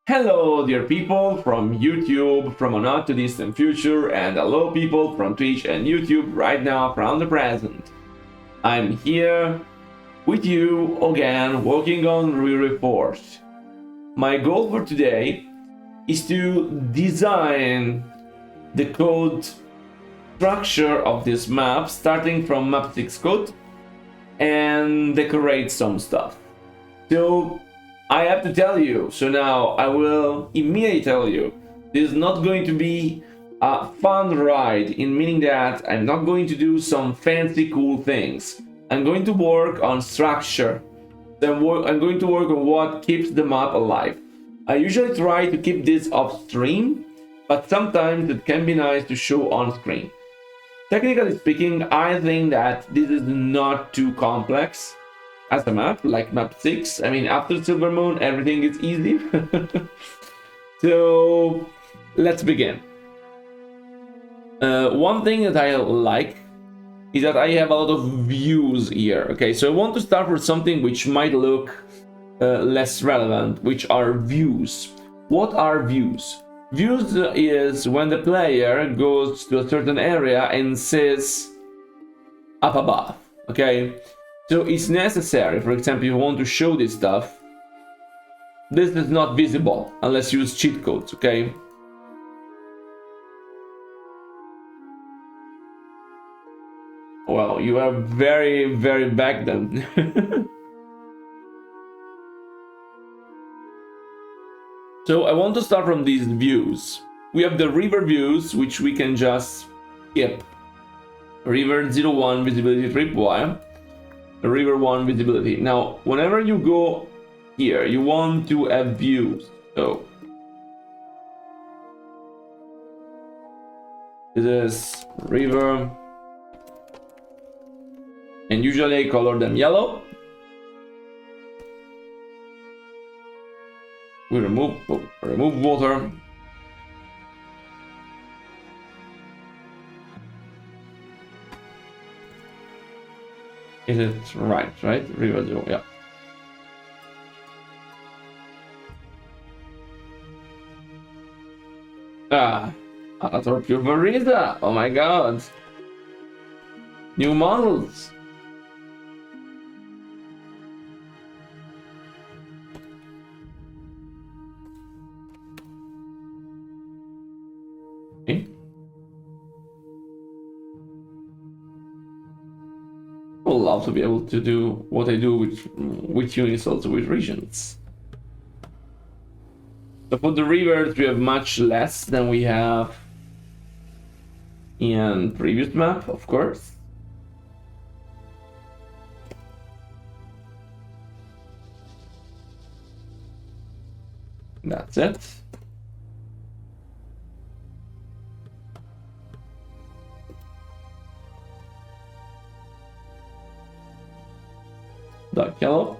Hello, dear people from YouTube, from a not too distant future, and hello, people from Twitch and YouTube right now from the present. I'm here with you again, working on Re-Reforged. My goal for today is to design the code structure of this map, starting from map 6 code, and decorate some stuff. So I have to tell you, so now I will immediately tell you, this is not going to be a fun ride, in meaning that I'm not going to do some fancy cool things. I'm going to work on structure. I'm going to work on what keeps the map alive. I usually try to keep this off stream, but sometimes it can be nice to show on screen. Technically speaking, I think that this is not too complex as a map, like map 6. I mean, after Silver Moon, everything is easy. So, let's begin. One thing that I like is that I have a lot of views here. Okay, so I want to start with something which might look less relevant, which are views. What are views? Views is when the player goes to a certain area and says up above. Okay, so it's necessary, for example, if you want to show this stuff, this is not visible unless you use cheat codes, okay? Well, you are very, very back then. So I want to start from these views. We have the river views, which we can just skip. River 01 visibility tripwire. River 1 visibility. Now, whenever you go here, you want to have views. So this is river, and usually I color them yellow. We remove water. Is it right? River 0, yeah. Avatar Pure Marisa! Oh my god! New models! Okay. I would love to be able to do what I do with units, also with regions. So for the rivers, we have much less than we have in previous map, of course. That's it. Dark yellow.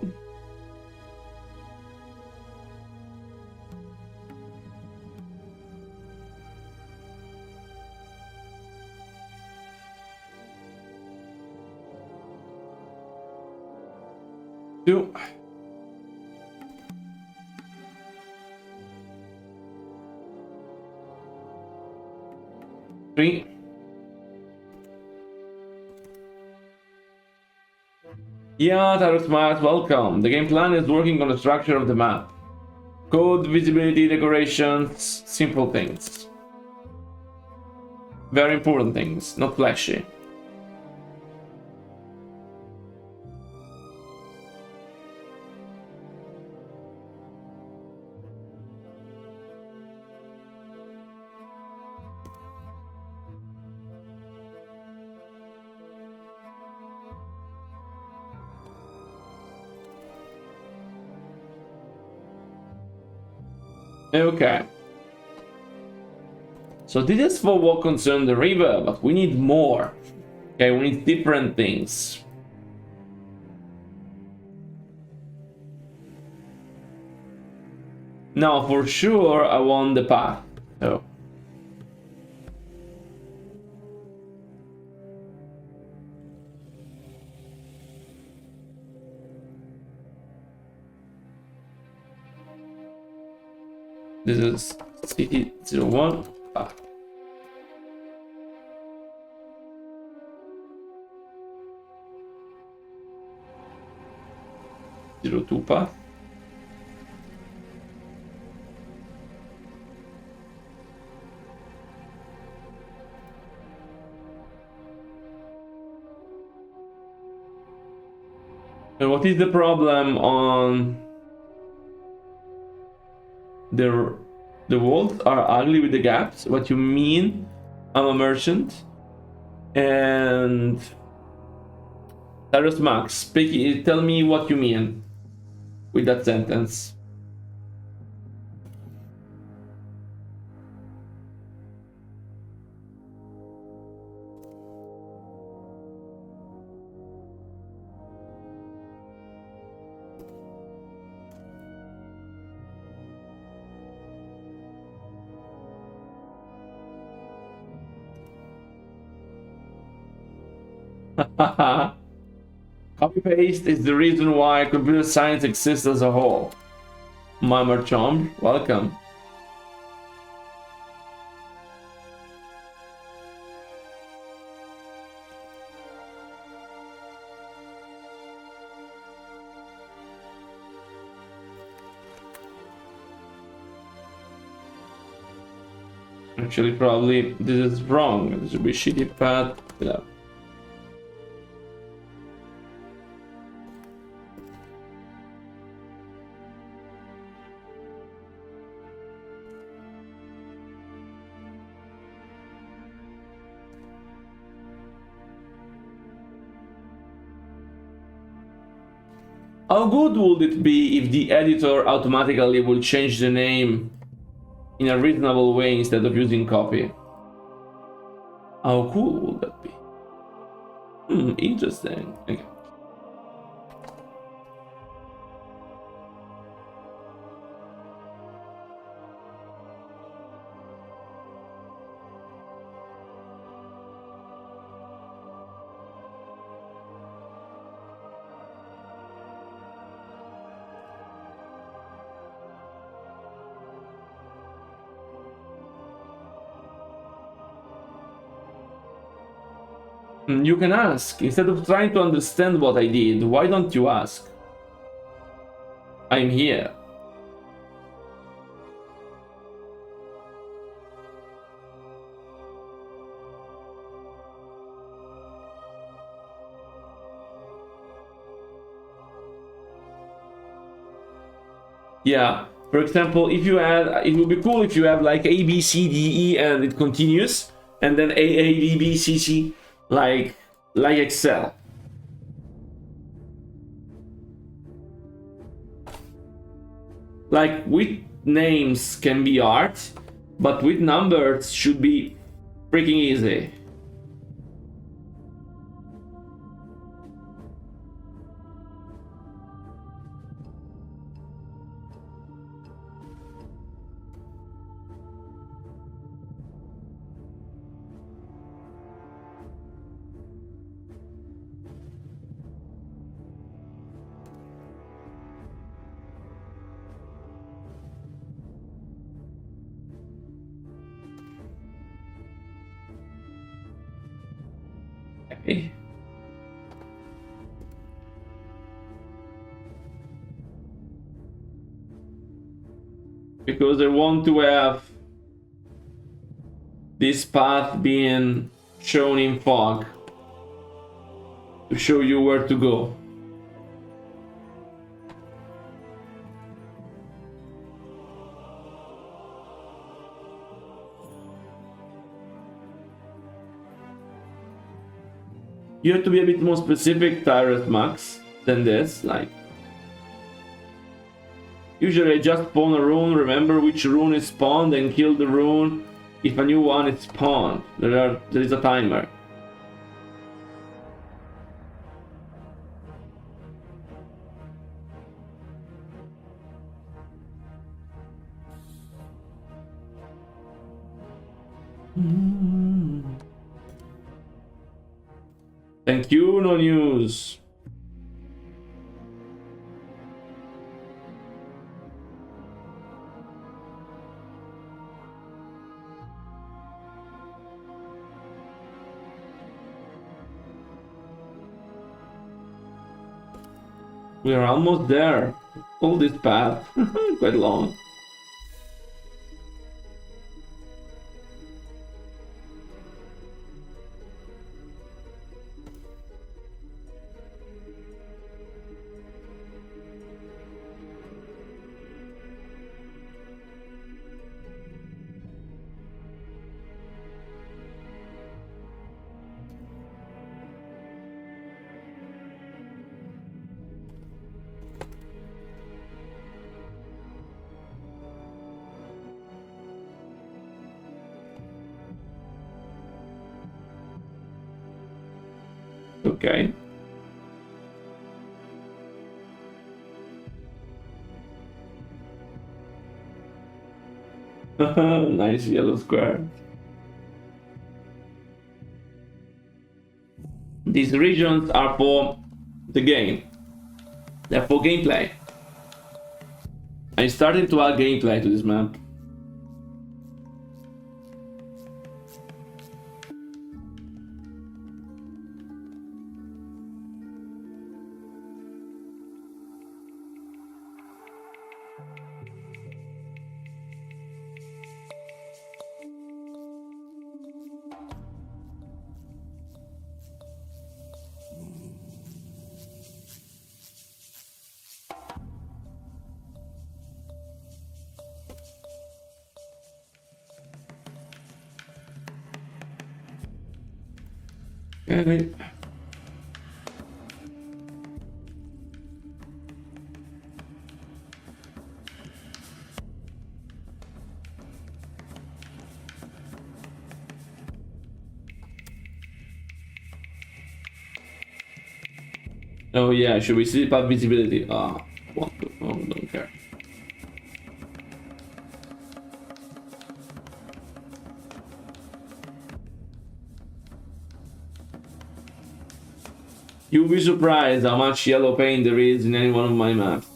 Two. Three. Yeah, Tarot Smart, welcome. The game plan is working on the structure of the map. Code, visibility, decorations, simple things. Very important things, not flashy. Okay. So this is for what concerns the river, but we need more. Okay, we need different things. Now, for sure, I want the path. So. This is CT01. Ah. 02 path. And what is the problem on the walls are ugly with the gaps? What you mean? I'm a merchant. And Cyrus Max, speak, tell me what you mean with that sentence. Copy paste is the reason why computer science exists as a whole. Mama Chom, welcome. Actually, probably this is wrong. This should be shitty path. Yeah. How good would it be if the editor automatically will change the name in a reasonable way instead of using copy? How cool would that be? Interesting. Okay. You can ask. Instead of trying to understand what I did, why don't you ask? I'm here. Yeah. For example, if you add, it would be cool if you have like A, B, C, D, E, and it continues, and then A, D, B, C, C. Like Excel. Like with names can be art, but with numbers should be freaking easy. Okay. Because I want to have this path being shown in fog to show you where to go. You have to be a bit more specific, Tyrus Max, than this. Like, usually I just spawn a rune, remember which rune is spawned, and kill the rune if a new one is spawned. There is a timer. Thank you, no news. We are almost there. All this path, quite long. Okay. Nice yellow square. These regions are for the game. They're for gameplay. I started to add gameplay to this map. Okay. Oh yeah, should we see about visibility? What? Oh, don't care. You'll be surprised how much yellow paint there is in any one of my maps.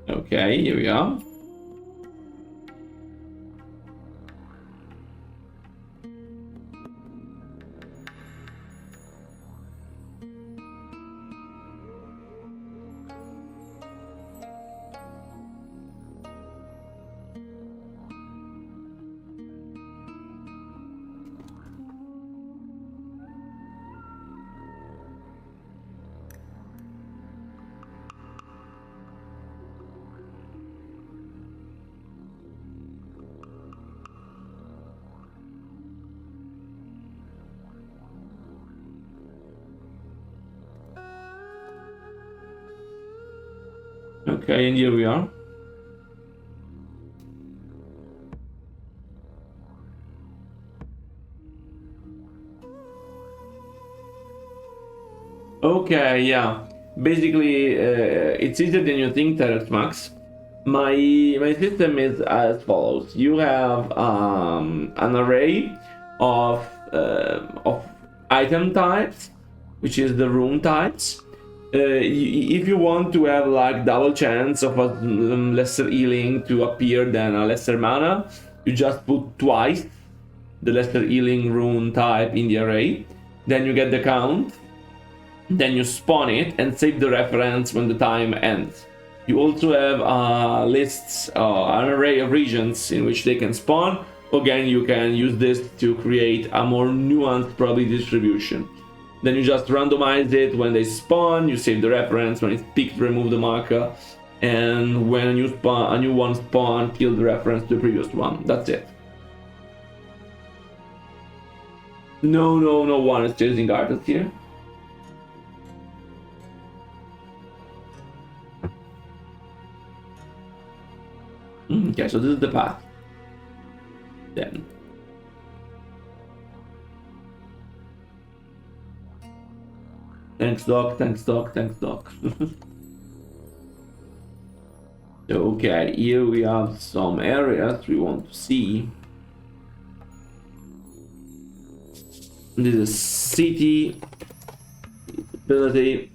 Okay, here we are. Okay, and here we are. Okay, yeah. Basically, it's easier than you think, Terex Max. My system is as follows. You have an array of item types, which is the room types. If you want to have like double chance of a lesser healing to appear than a lesser mana, you just put twice the lesser healing rune type in the array. Then you get the count. Then you spawn it and save the reference when the time ends. You also have lists, an array of regions in which they can spawn. Again, you can use this to create a more nuanced probability distribution. Then you just randomize it when they spawn, you save the reference, when it's picked, remove the marker, and when a new one spawn, kill the reference to the previous one. That's it. No one is chasing artists here. Okay, so this is the path. Then. Thanks, Doc. Okay, here we have some areas we want to see. This is city, ability.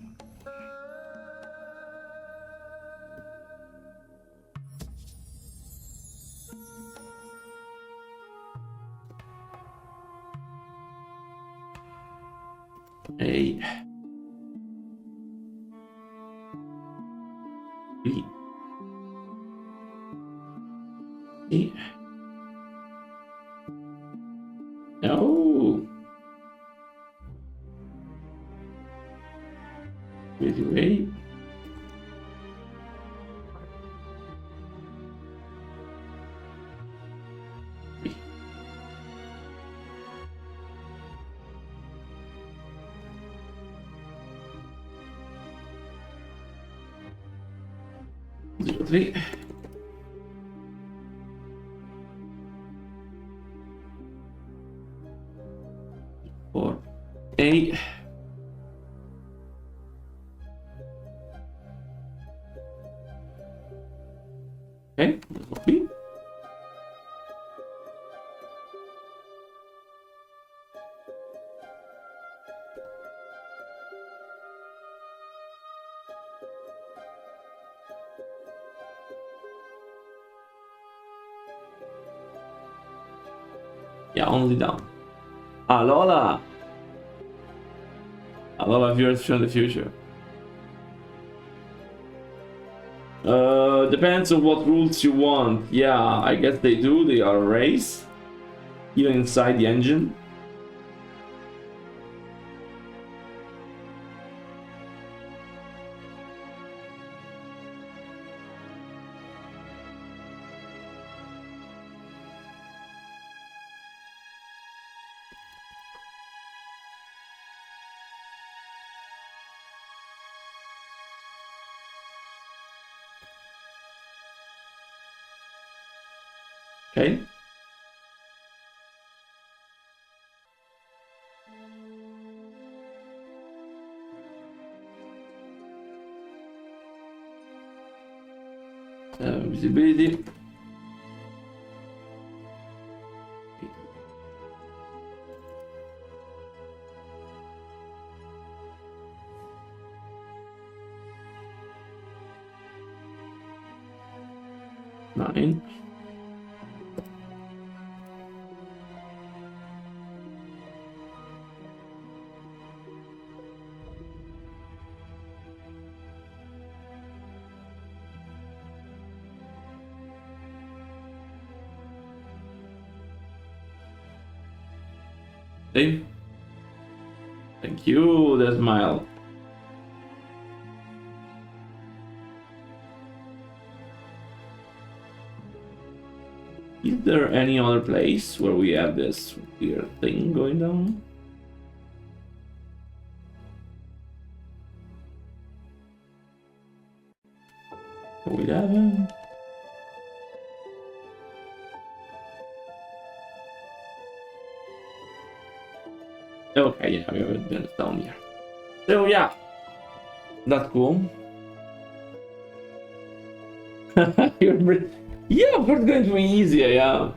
A. B. C. No. Video A. B. Zero, 3. Four. 8. Okay, this will be. Yeah, only down. Alola! Alola viewers from the future. Depends on what rules you want. Yeah, I guess they do. They are a race. Even inside the engine. Okay. Visibility. Nine. Hey. Thank you, the smile. Is there any other place where we have this weird thing going down? We haven't. Okay, yeah, we haven't been down here. So yeah, that's cool. Yeah, of course, it's going to be easier. Yeah.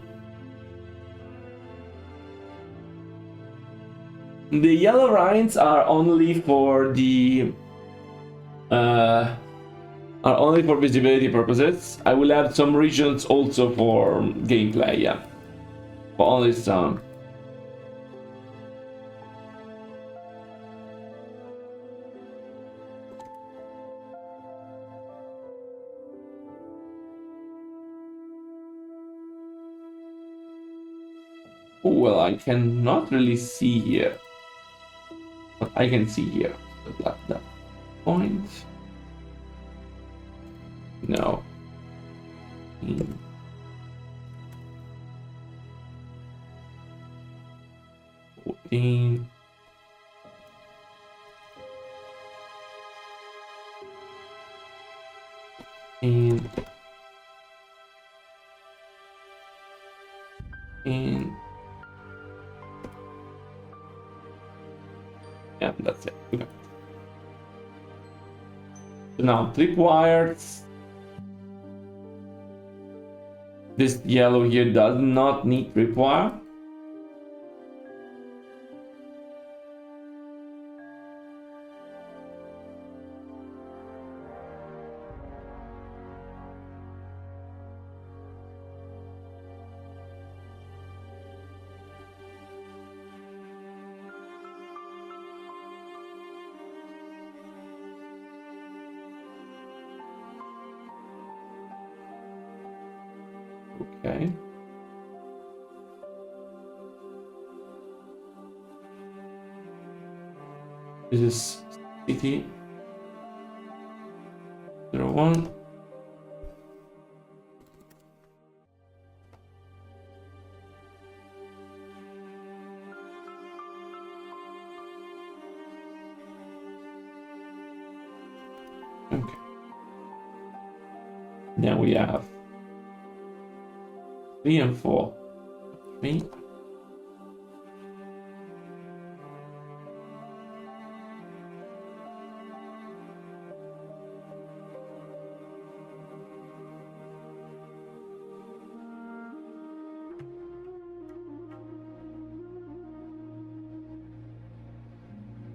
The yellow lines are only for the visibility purposes. I will add some regions also for gameplay. Yeah, but only some. Well, I cannot really see here, but I can see here. So that point. No. 14. And yeah, that's it. Okay. So now tripwires. This yellow here does not need tripwire. Okay. This is city 01. Okay. Now we have 3 and 4. 3.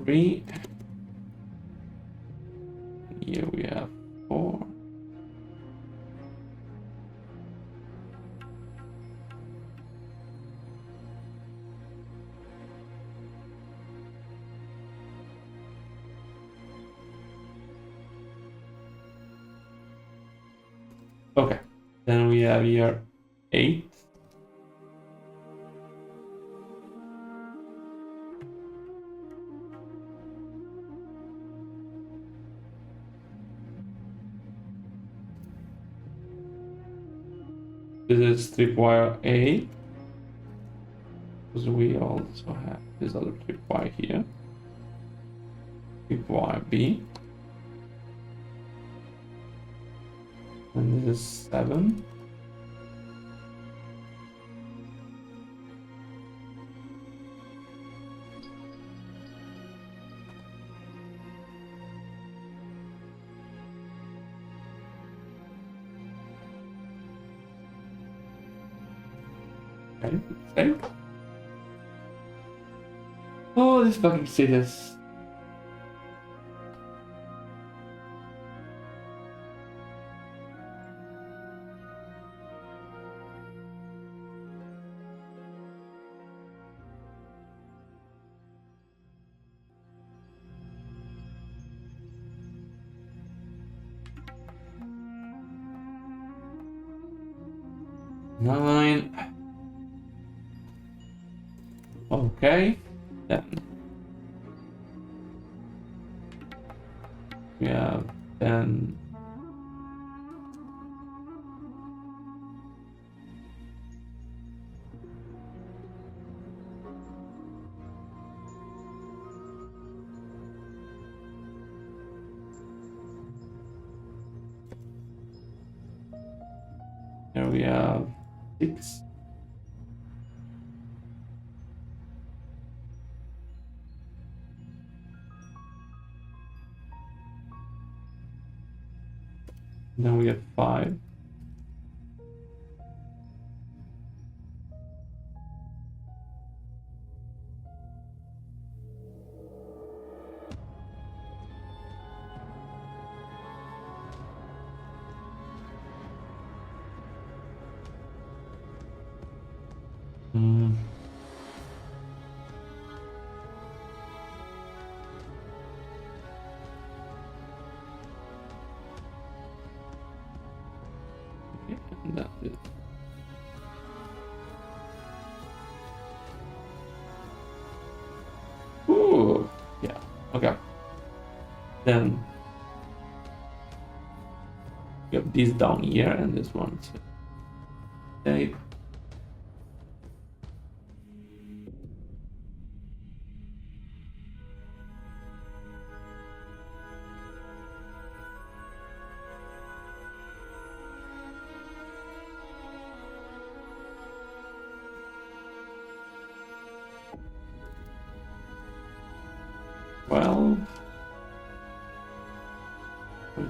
Three. Here we have 4. Okay, then we have here 8. This is tripwire A, because we also have this other tripwire here. Tripwire B. And this is 7. Okay, save. Oh, this fucking cities. Nine. Okay, then we have 10. Here we have 6. Then we have 5. Okay, and that's it. Ooh, yeah, okay. Then we have this down here and this one. Save. Well, wait.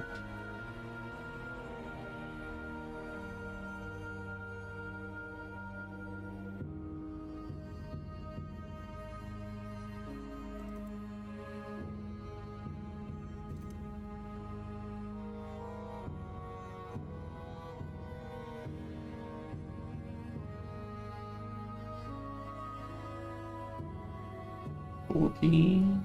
$14.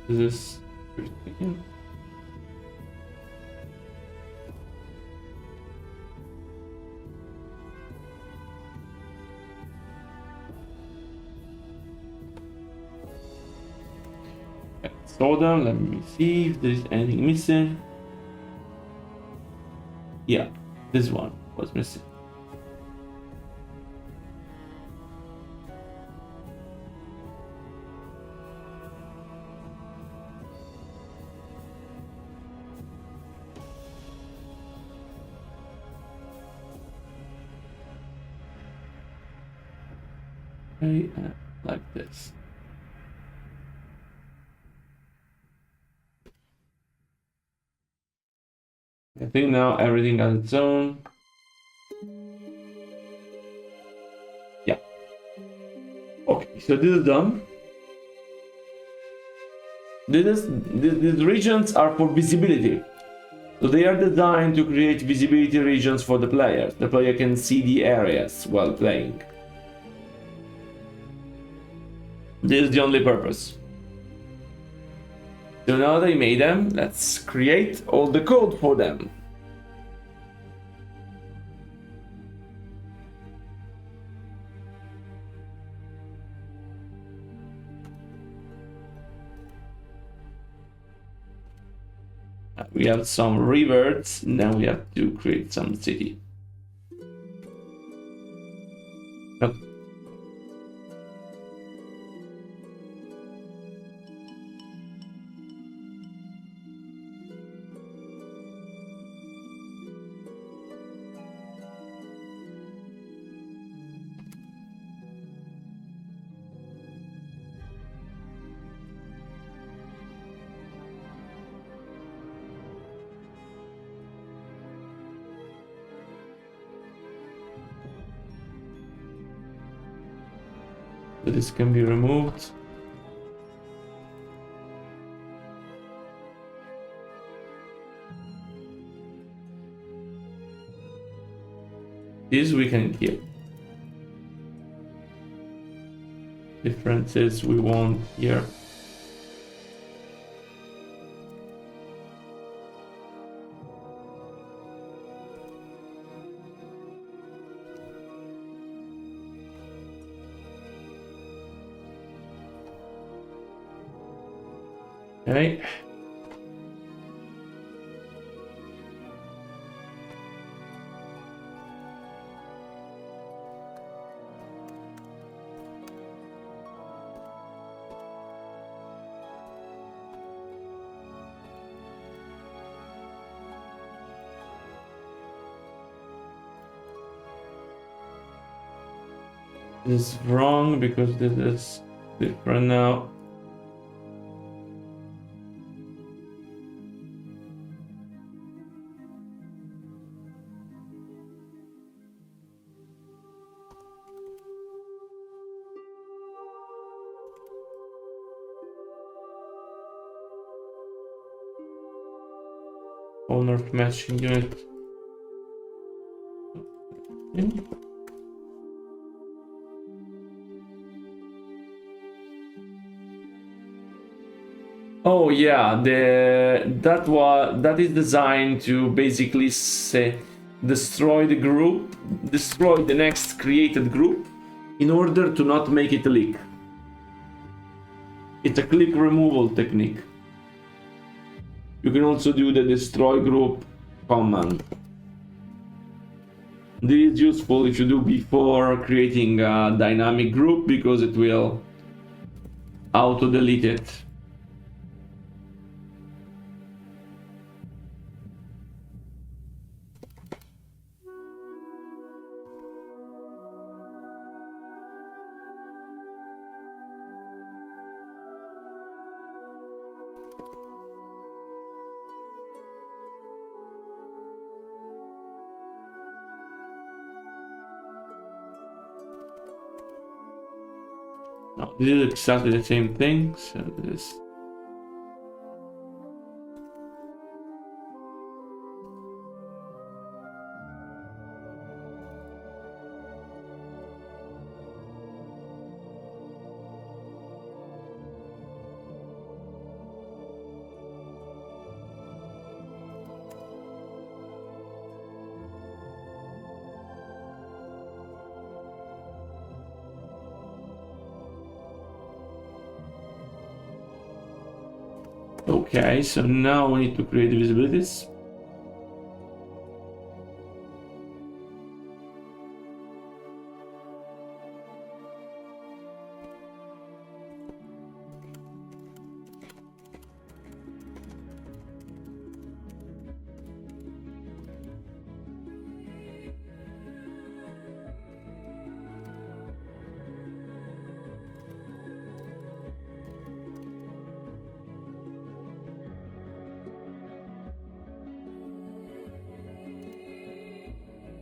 This is store them. Let me see if there's anything missing. Yeah, this one was missing. Okay, like this. I think now everything has its own. Yeah. Okay, so this is done. These regions are for visibility. So they are designed to create visibility regions for the players. The player can see the areas while playing. This is the only purpose. So now they made them, let's create all the code for them. We have some rivers, now we have to create some city. Yep. So this can be removed. This we can keep. Differences we want here. Okay. This is wrong because this is different now. Owner matching unit. Okay. Oh yeah, that is designed to basically say destroy the group, destroy the next created group in order to not make it leak. It's a click removal technique. You can also do the destroy group command. This is useful if you do before creating a dynamic group because it will auto delete it. No, this is exactly the same thing, so this. Okay, so now we need to create the visibilities.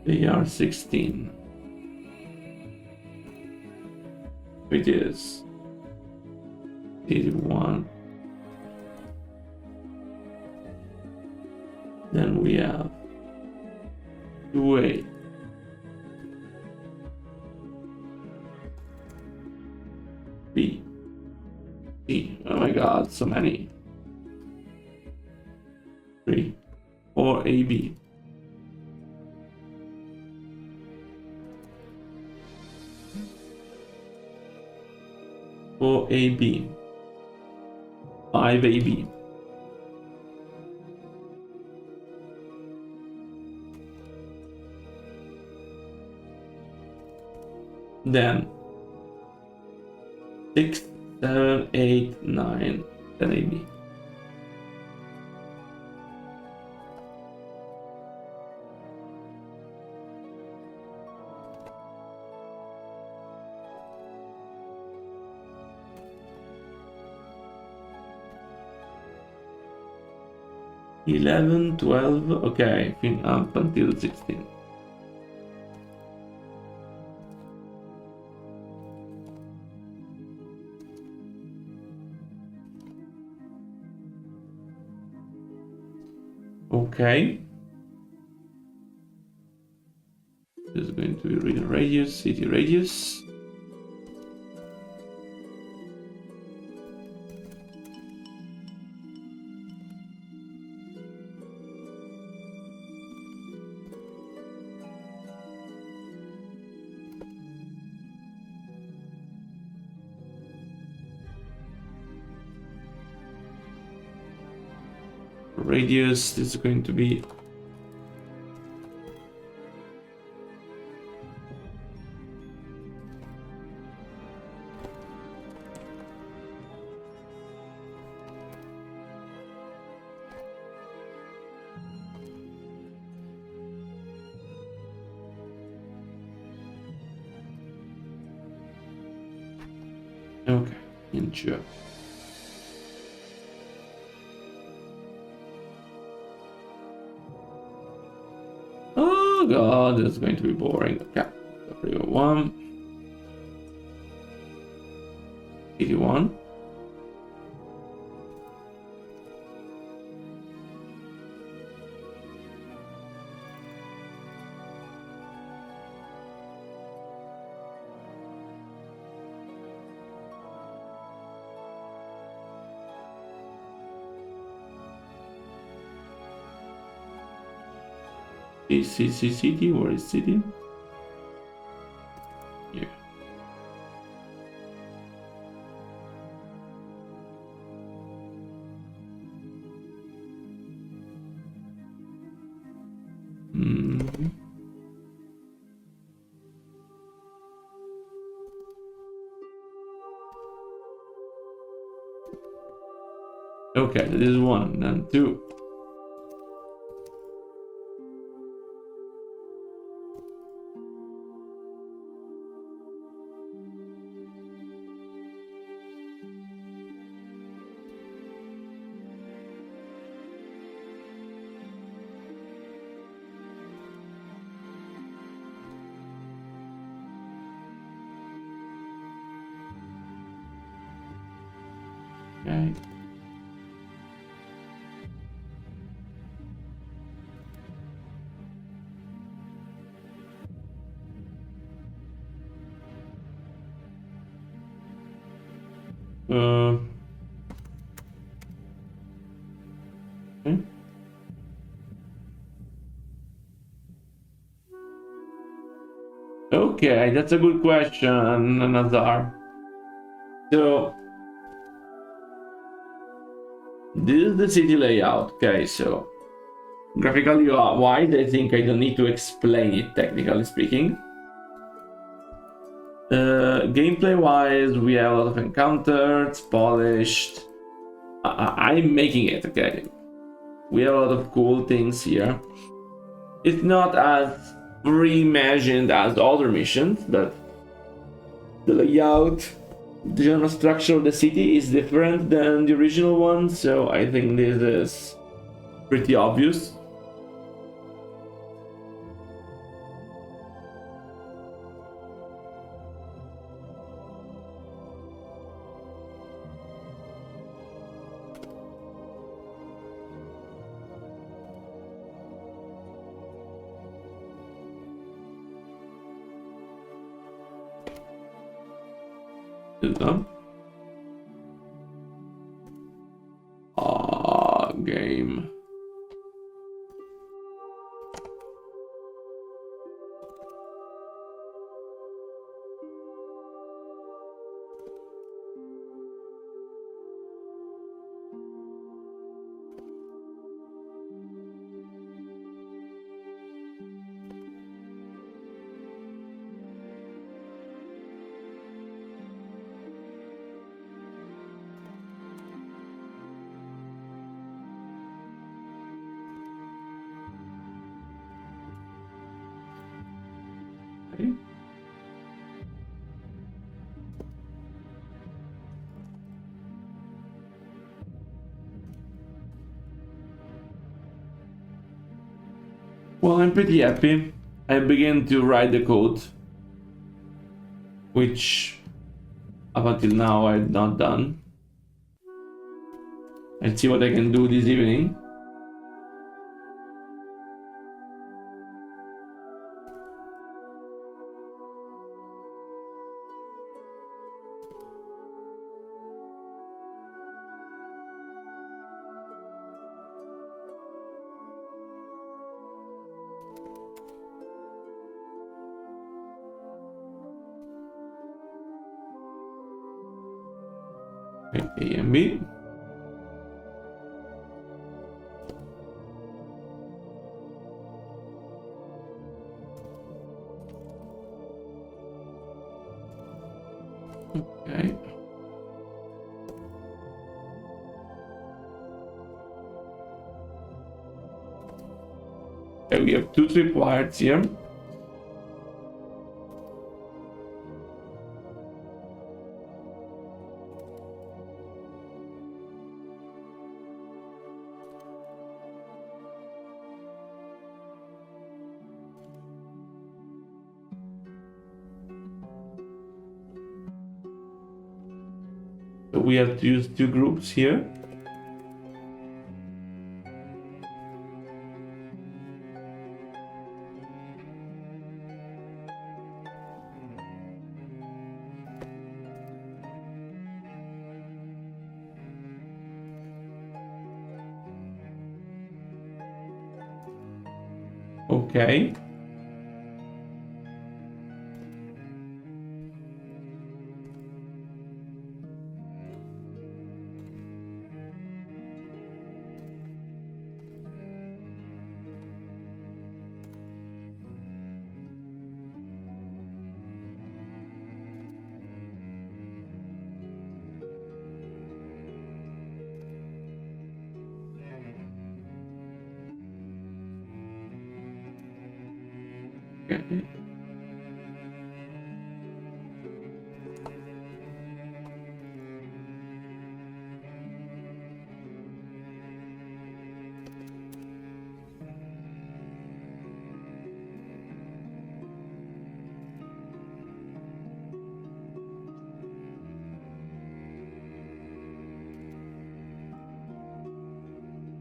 They are 16. It is 81. Then we have 2A. B. C. Oh my god, so many. 3. 4AB. 4AB. 5AB. Then 6, 7, 8, 9, 10 AB. $11, $12, okay, up until 16. Okay. This is going to be region radius, city radius. Radius is going to be okay, inch. Oh god, this is going to be boring. Okay, so 1, 81. City, where is city? Here. Okay, this is 1 and 2. Okay. Okay. Okay, that's a good question, Nazar. So this is the city layout. Okay, so graphically wise, I think I don't need to explain it technically speaking. Gameplay wise, we have a lot of encounters, polished. I'm making it, okay. We have a lot of cool things here. It's not as reimagined as other missions, but the layout, the general structure of the city is different than the original one, so I think this is pretty obvious. Game. Okay. Well, I'm pretty happy. I began to write the code, which up until now I've not done. Let's see what I can do this evening. A and B. Okay. Okay, we have 2 tripwires here. So we have to use 2 groups here. Okay. Okay.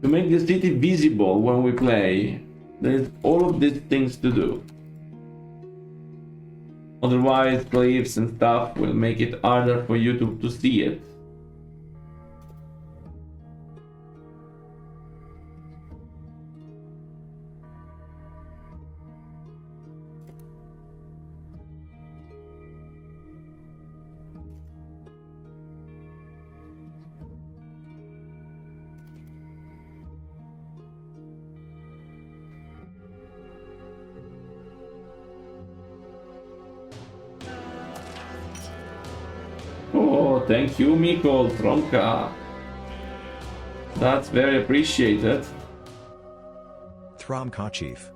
To make the city visible when we play, there's all of these things to do. Otherwise, cliffs and stuff will make it harder for you to see it. Oh, thank you, Miko Tromka. That's very appreciated. Thromka Chief.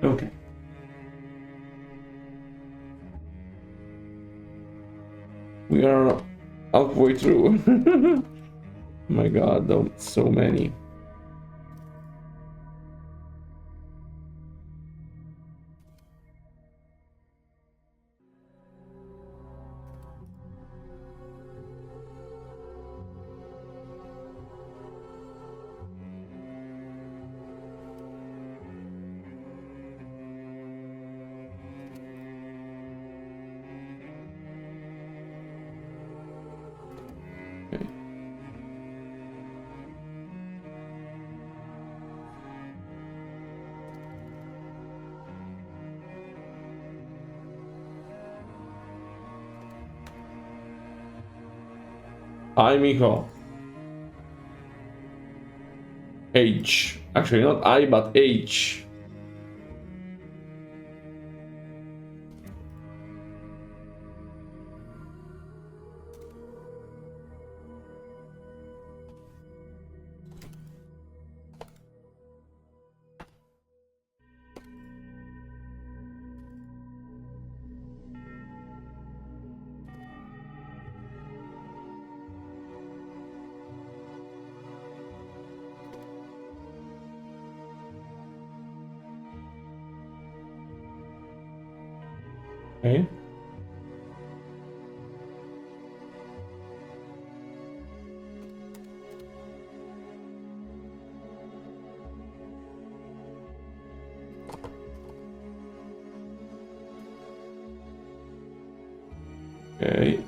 Okay. We are halfway through. My god, so many. Okay. Hi, Miko. H. Actually, not I, but H. Okay. Okay.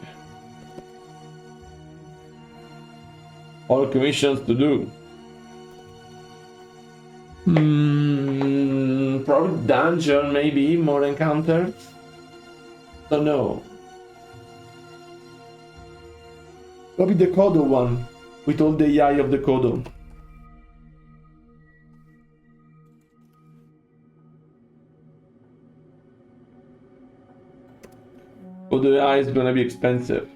All commissions to do. Probably dungeon, maybe more encounters. Don't know. Probably the Kodo one, with all the AI of the Kodo. Kodo AI is gonna be expensive.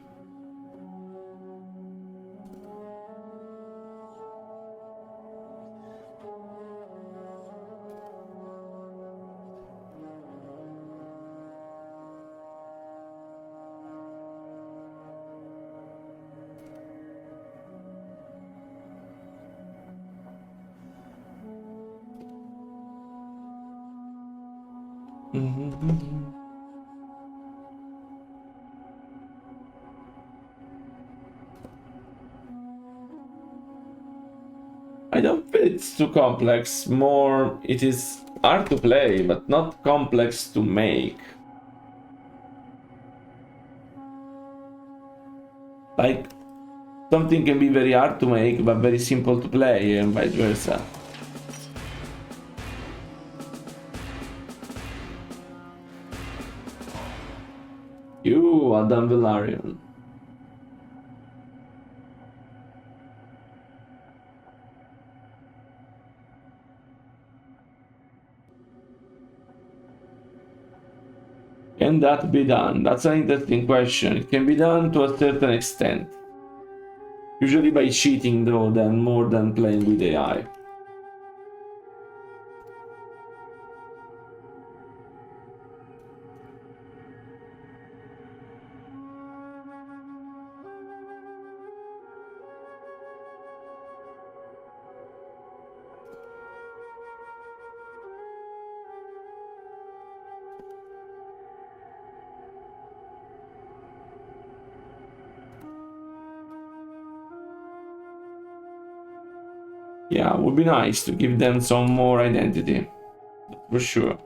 I don't feel it's too complex. More, it is hard to play, but not complex to make. Like, something can be very hard to make, but very simple to play, and vice versa. You, Adam Velaryon. Can that be done? That's an interesting question. It can be done to a certain extent. Usually by cheating though, than more than playing with AI. Yeah, would be nice to give them some more identity, for sure.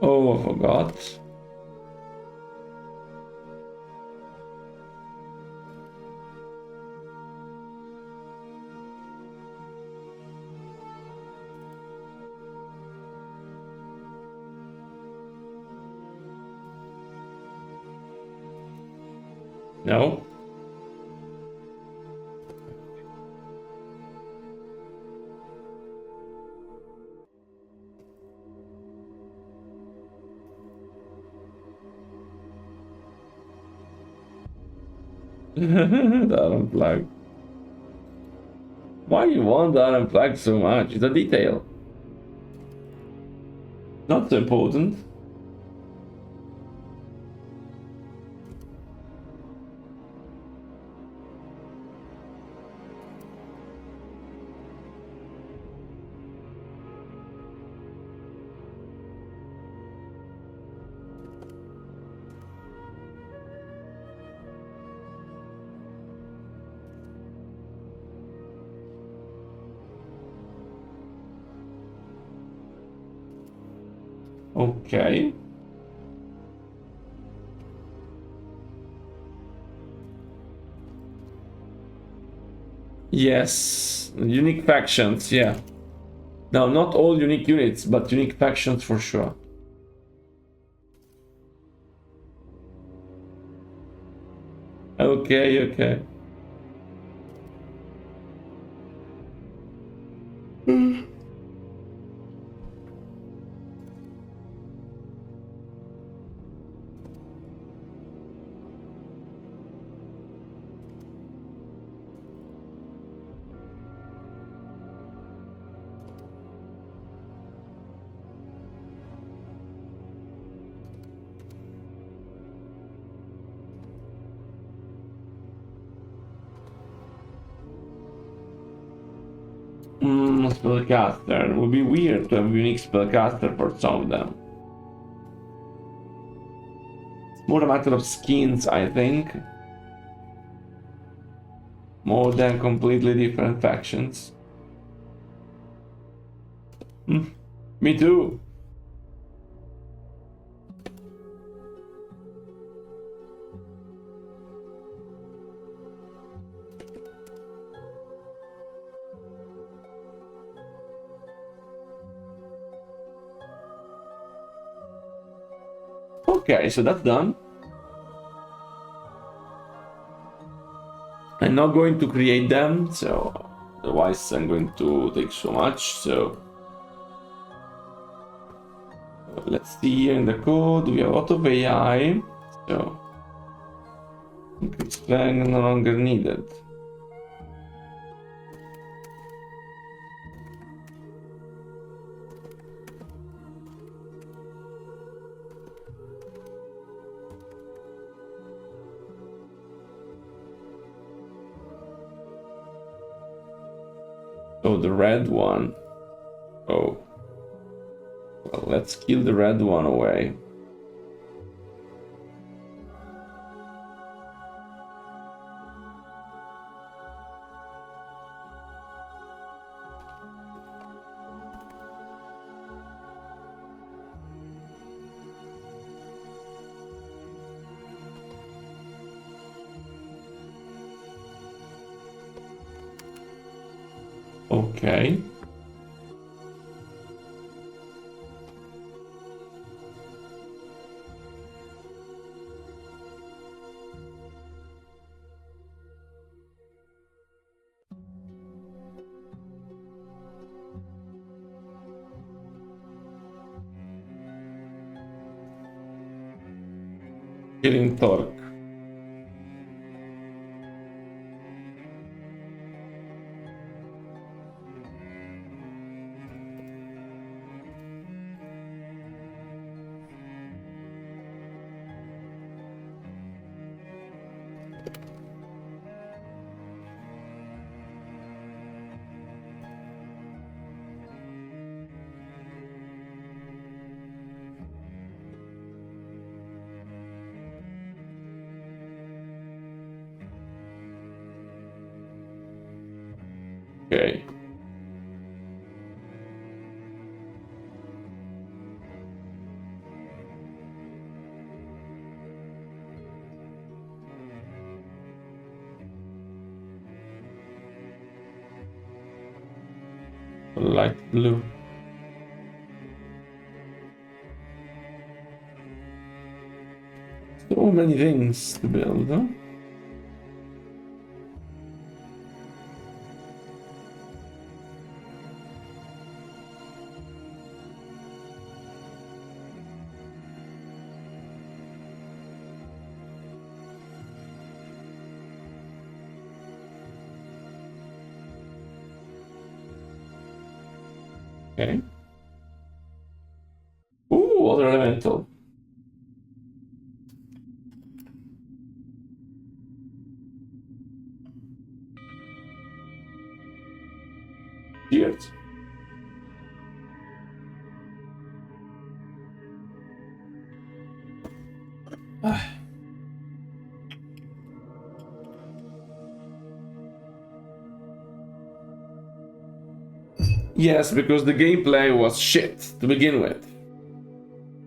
Oh, I forgot. No. The iron flag. Why you want the iron flag so much? It's a detail. Not so important. Okay. Yes, unique factions, yeah. Now, not all unique units, but unique factions for sure. Okay, okay. Spellcaster. It would be weird to have unique spellcaster for some of them. It's more a matter of skins, I think. More than completely different factions. Me too. Okay, so that's done. I'm not going to create them, so otherwise I'm going to take so much, so let's see here in the code, we have a lot of AI, so increase flag no longer needed. Oh, the red one. Oh. Well, let's kill the red one away. Okay. Killing torque. Okay. light blue. So many things to build, huh? Okay. Ooh, other elemental. Cheers. Yes, because the gameplay was shit to begin with.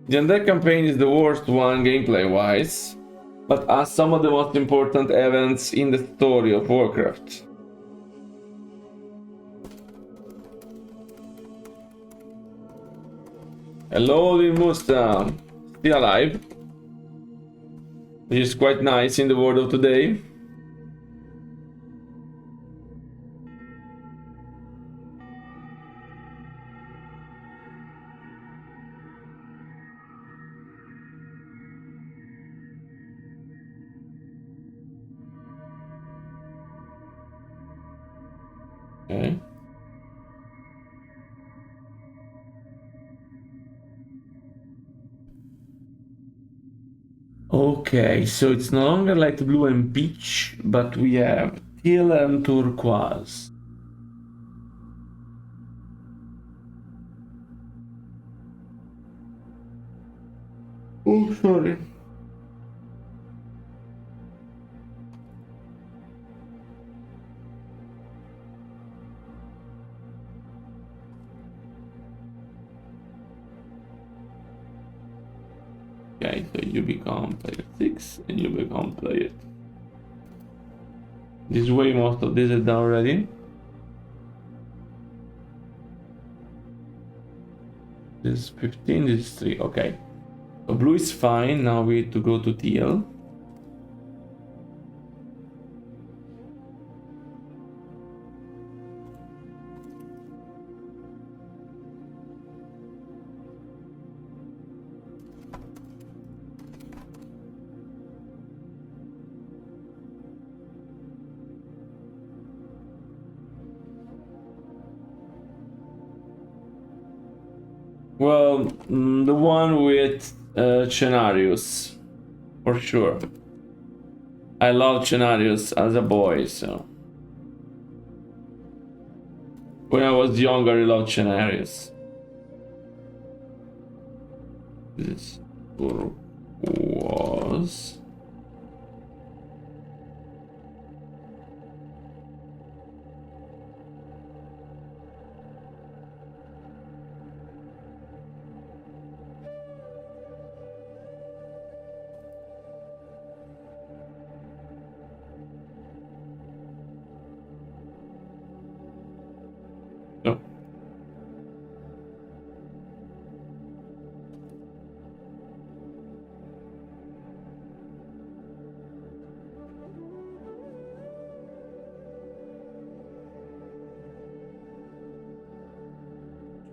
The Undead campaign is the worst one gameplay-wise, but has some of the most important events in the story of Warcraft. Hello, Lil Musta. Still alive, which is quite nice in the world of today. Okay. Okay, so it's no longer light blue and peach, but we have teal and turquoise. Oh, sorry. Okay, so you become player 6 and you become player 2. This way most of this is done already. This is 15, this is 3, okay. So blue is fine, now we need to go to teal. Well, the one with Cenarius, for sure. I love Cenarius as a boy, so. When I was younger, I loved Cenarius. This was. No.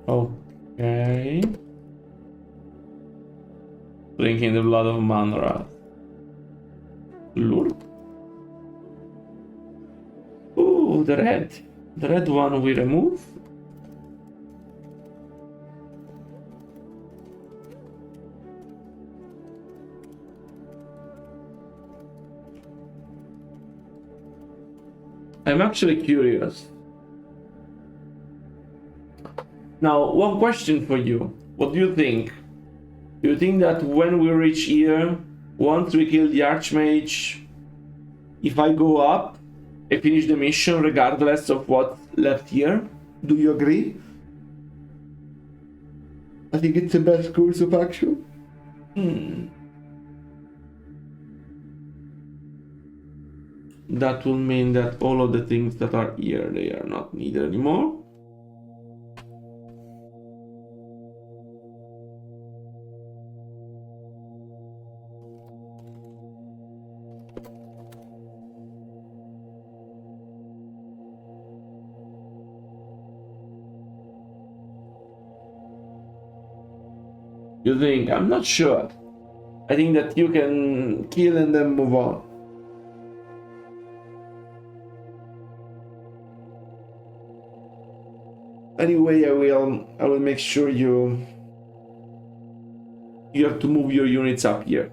Okay. Drinking the blood of Manra. Lure. Ooh, the red. The red one we remove. I'm actually curious. Now, one question for you. What do you think? Do you think that when we reach here, once we kill the Archmage, if I go up, I finish the mission regardless of what's left here? Do you agree? I think it's the best course of action. That will mean that all of the things that are here, they are not needed anymore. You think? I'm not sure. I think that you can kill and then move on. Anyway, I will make sure you have to move your units up here.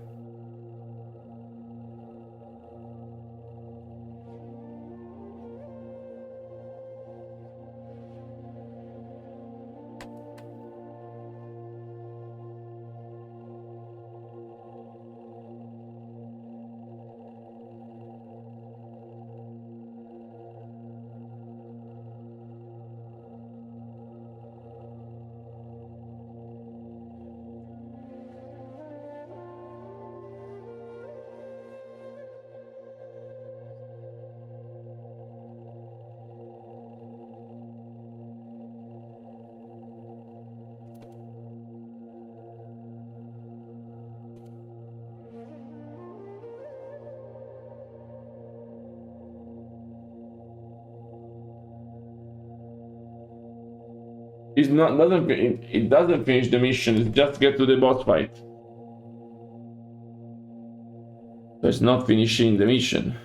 It doesn't finish the mission, it just get to the boss fight. So it's not finishing the mission.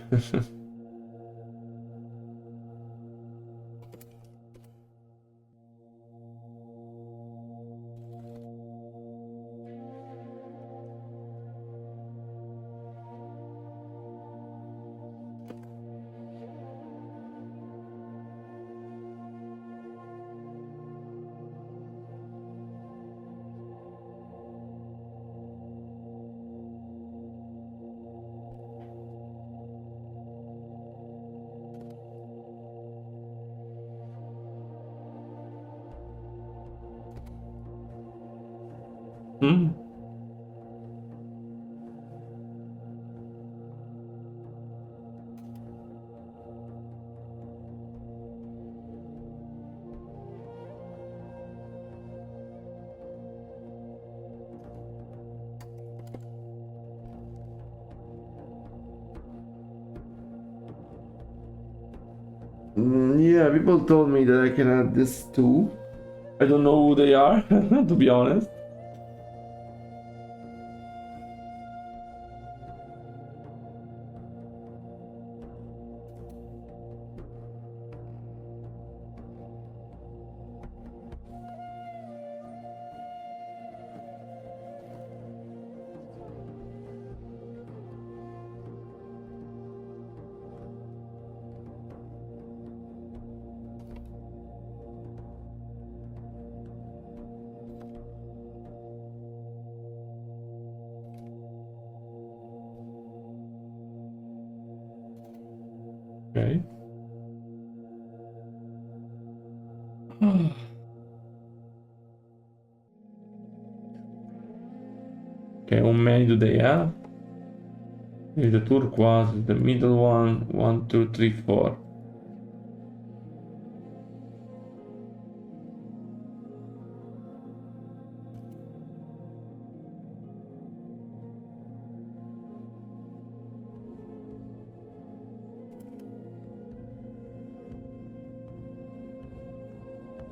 Hmm. Yeah, people told me that I can add this too. I don't know who they are, to be honest. Okay. Okay, how many do they have? Here's the turquoise, the middle one. 1, 2, 3, 4.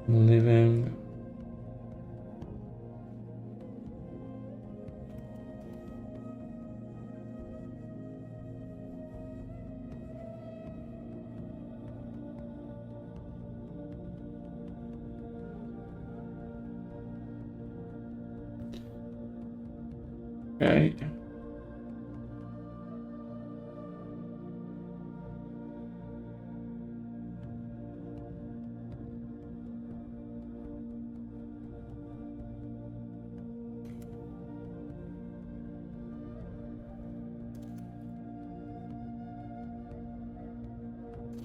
Living. Okay.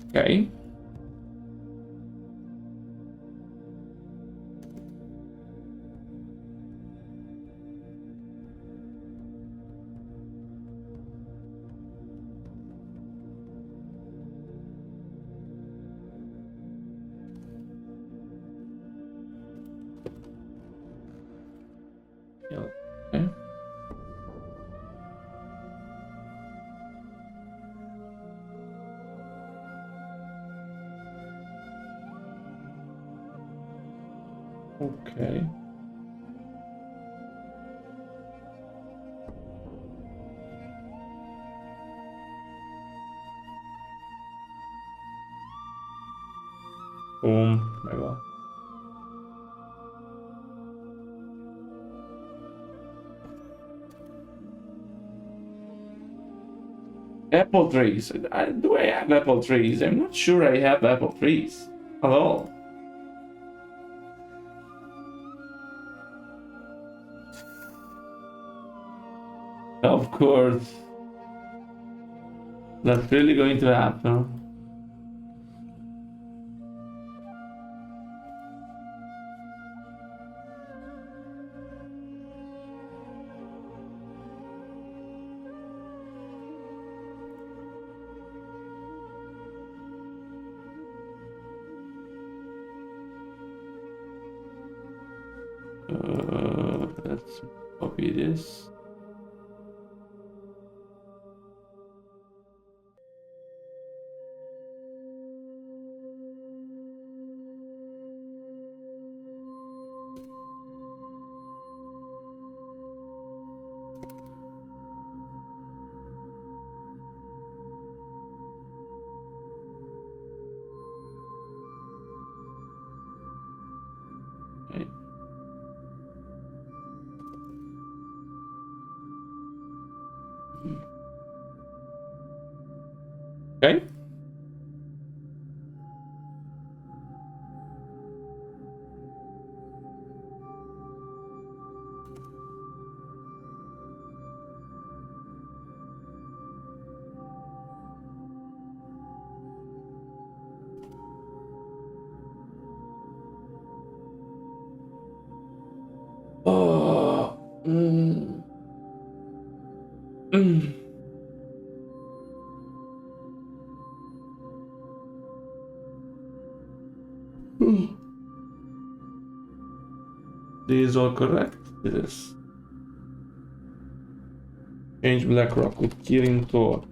Okay. Yeah. Okay. Okay. Boom. My God. Apple trees. Do I have apple trees? I'm not sure I have apple trees at all. Of course. That's really going to happen. Let's copy this. Okay. Okay. Oh. Mm. This is all correct. This change Blackrock with Kirin Tor.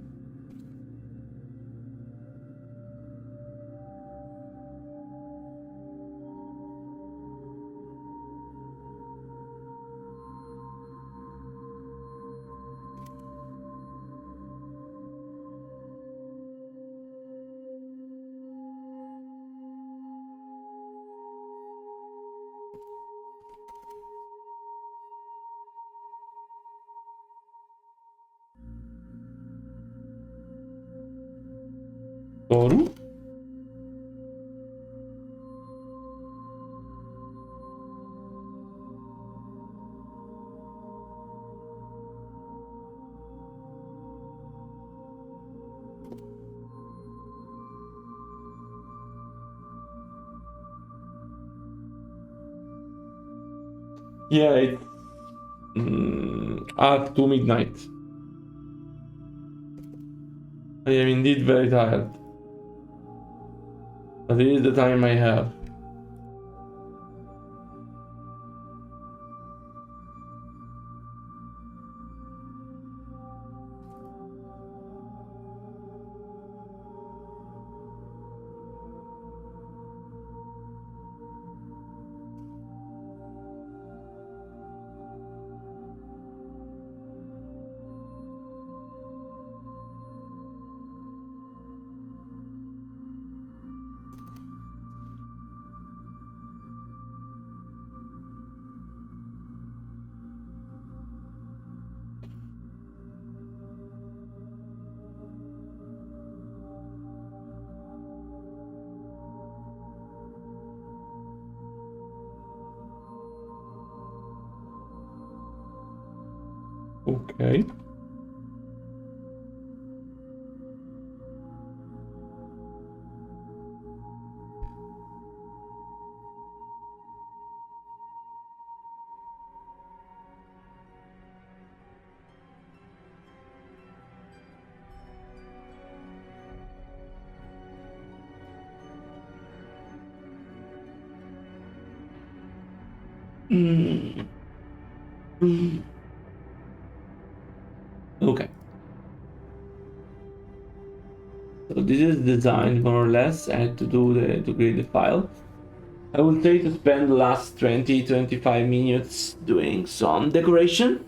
Toru? Yeah, it's at 2 midnight. I am indeed very tired. But it is the time I have. Okay. Okay. So this is designed more or less. I had to do to create the file. I would say to spend the last 20-25 minutes doing some decoration.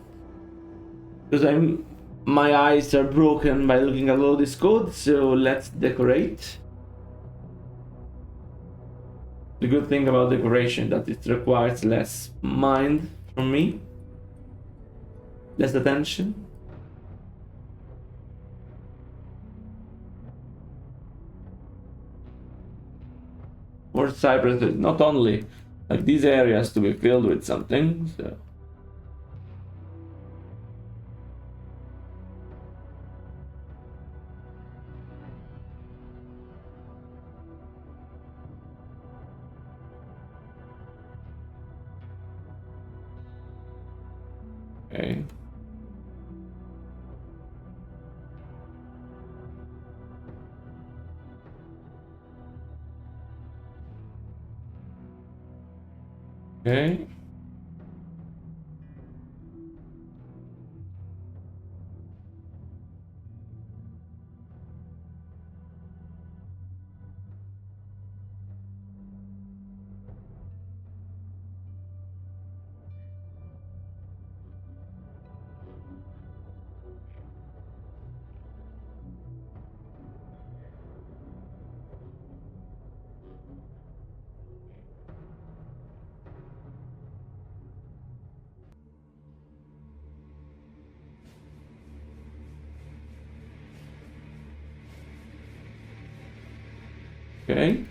Because my eyes are broken by looking at all this code, so let's decorate. The good thing about decoration that it requires less mind from me, less attention. More cypress is not only like these areas to be filled with something, so. Okay. Okay. Okay.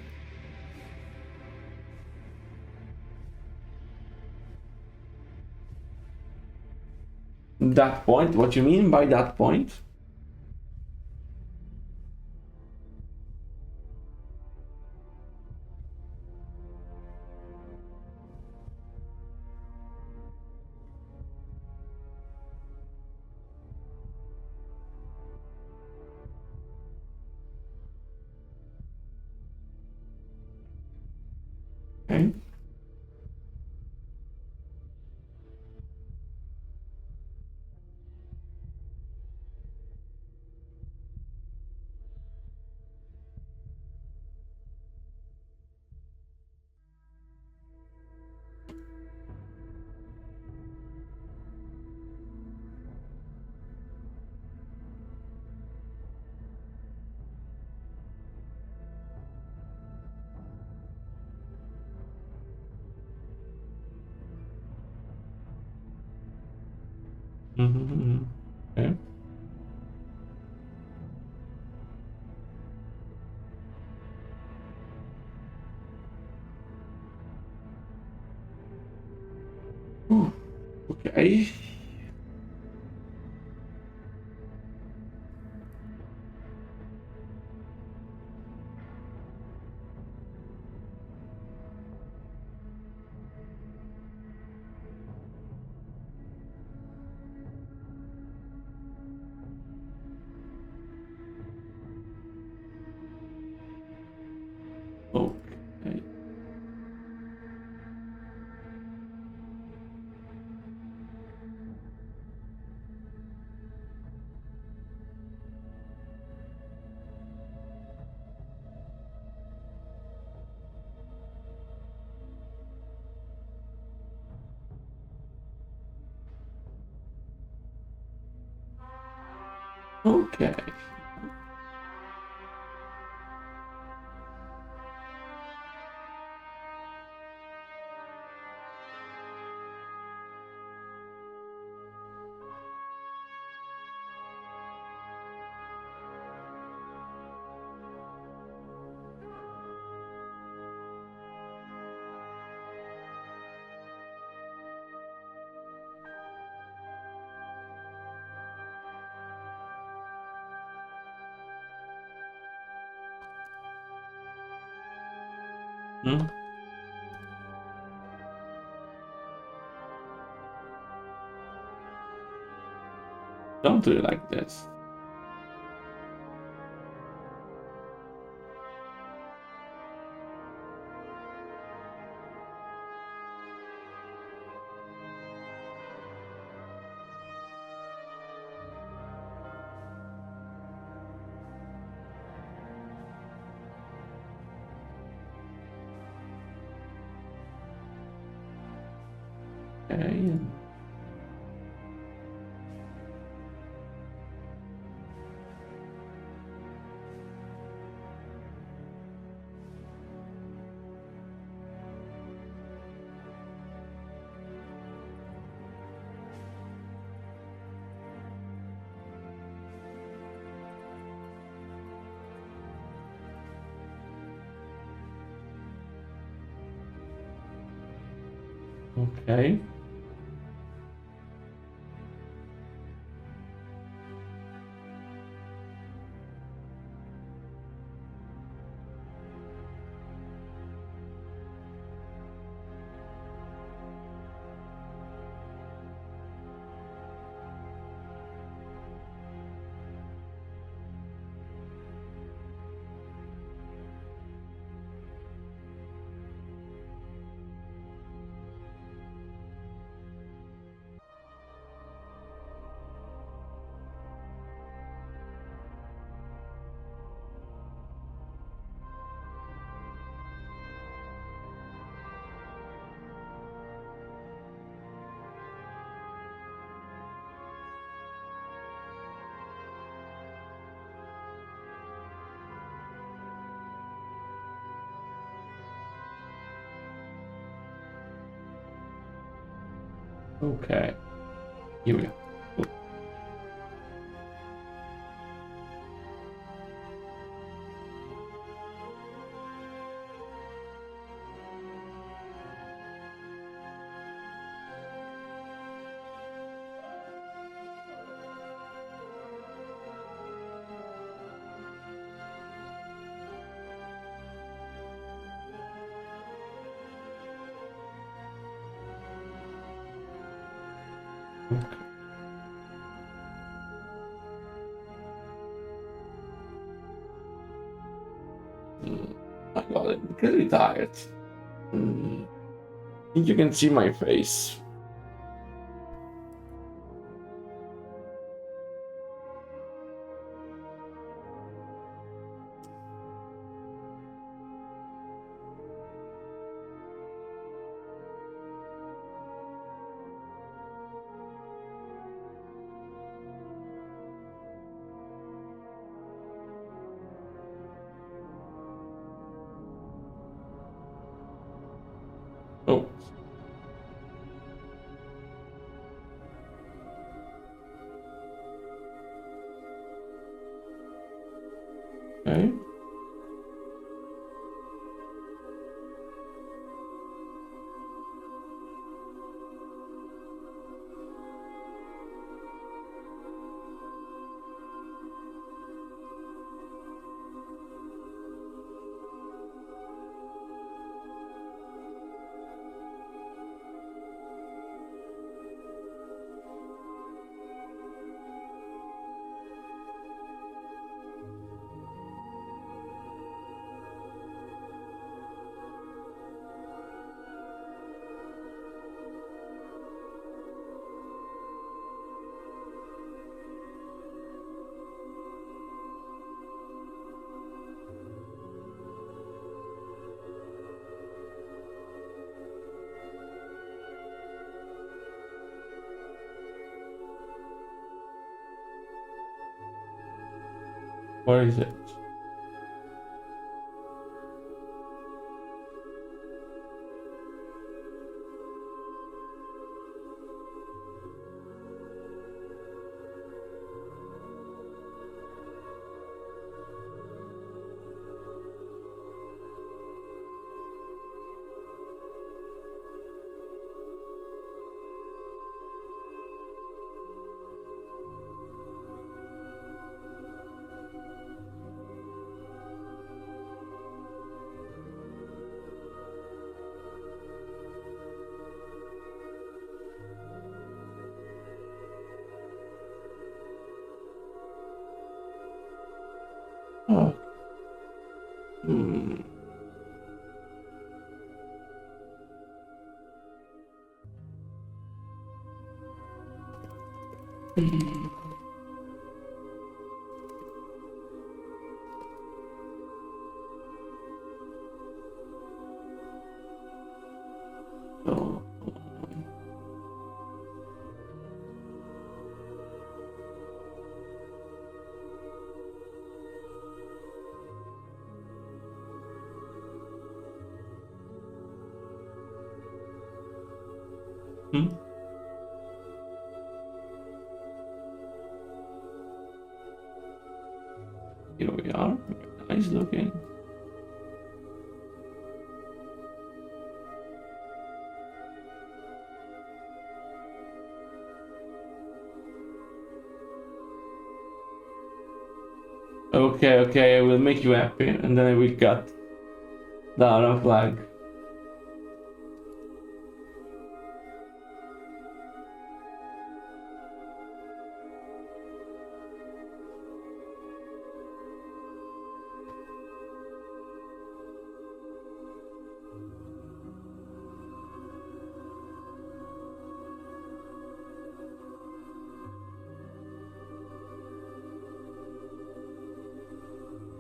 That point, what you mean by that point? Okay. Mm-hmm. Okay. Ooh, okay. Okay. Okay. Hmm? Don't do it like this. Okay. Okay. Okay. Here we go. Okay. I got it. I'm really tired. I think you can see my face. Oh. Okay. Where is it? Oh. Hmm. Oh. Hmm. Here we are. Nice looking. Okay, okay, I will make you happy, and then I will cut the Iron flag.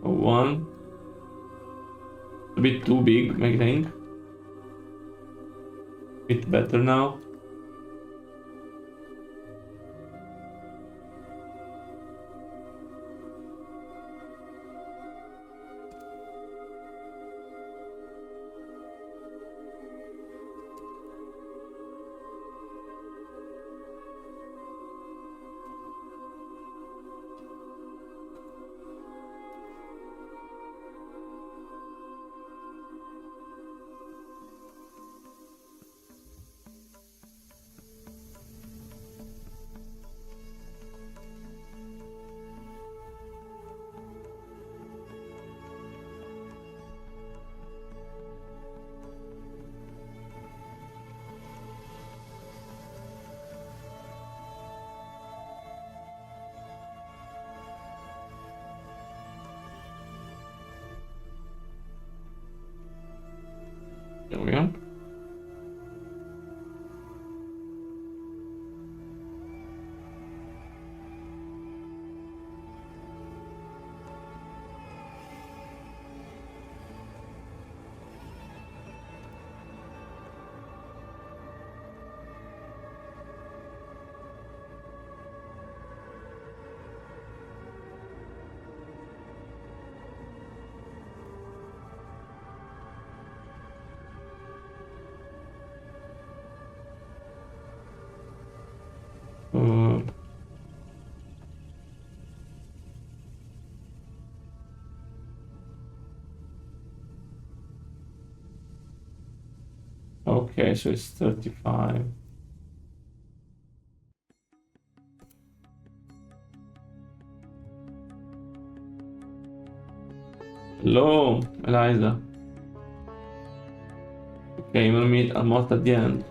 One. A bit too big, I think. Bit better now. There we go. Uh, okay, so it's 35. Hello, Eliza. Okay, we'll meet almost at the end.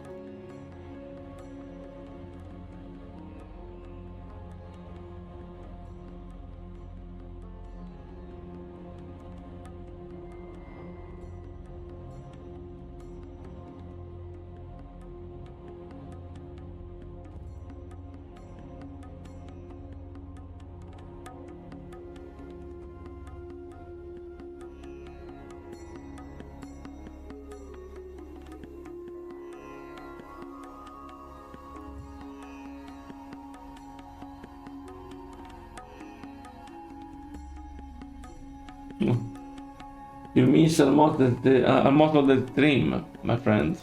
You miss almost almost of the stream, my friend.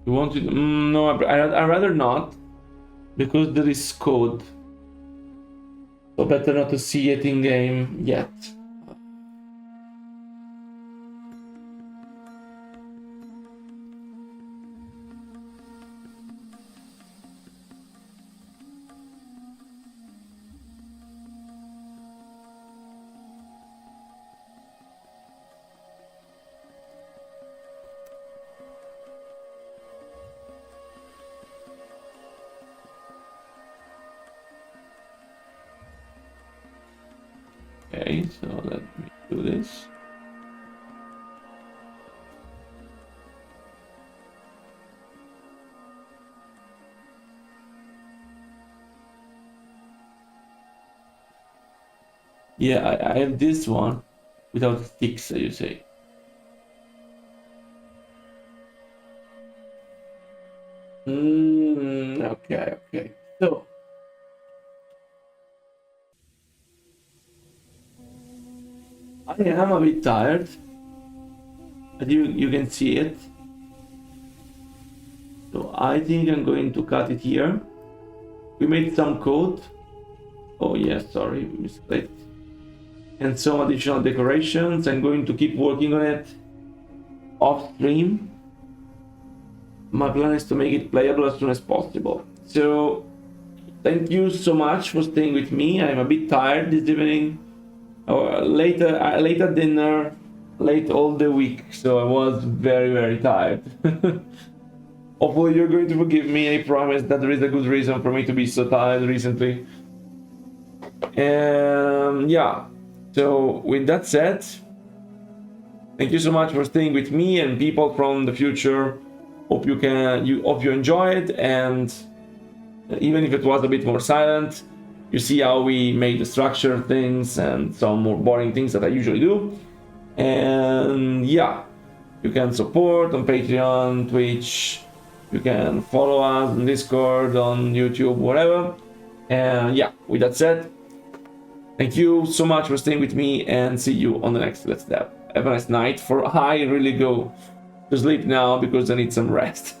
You want to? No, I'd rather not, because there is code. So better not to see it in game yet. Okay, so let me do this. Yeah, I have this one without sticks, you say. Okay, okay. So I am a bit tired, but you can see it. So I think I'm going to cut it here. We made some code. Oh yeah, sorry, misclicked. And some additional decorations. I'm going to keep working on it off stream. My plan is to make it playable as soon as possible. So thank you so much for staying with me. I'm a bit tired this evening. Later dinner, late all the week, so I was very tired. Hopefully you're going to forgive me. I promise that there is a good reason for me to be so tired recently. And yeah, so with that said, thank you so much for staying with me and people from the future. Hope you enjoy it, and even if it was a bit more silent, you see how we made the structure things and some more boring things that I usually do. And yeah, you can support on Patreon, Twitch, you can follow us on Discord, on YouTube, whatever. And yeah, with that said, thank you so much for staying with me, and see you on the next Let's Dab. Have a nice night, for I really go to sleep now because I need some rest.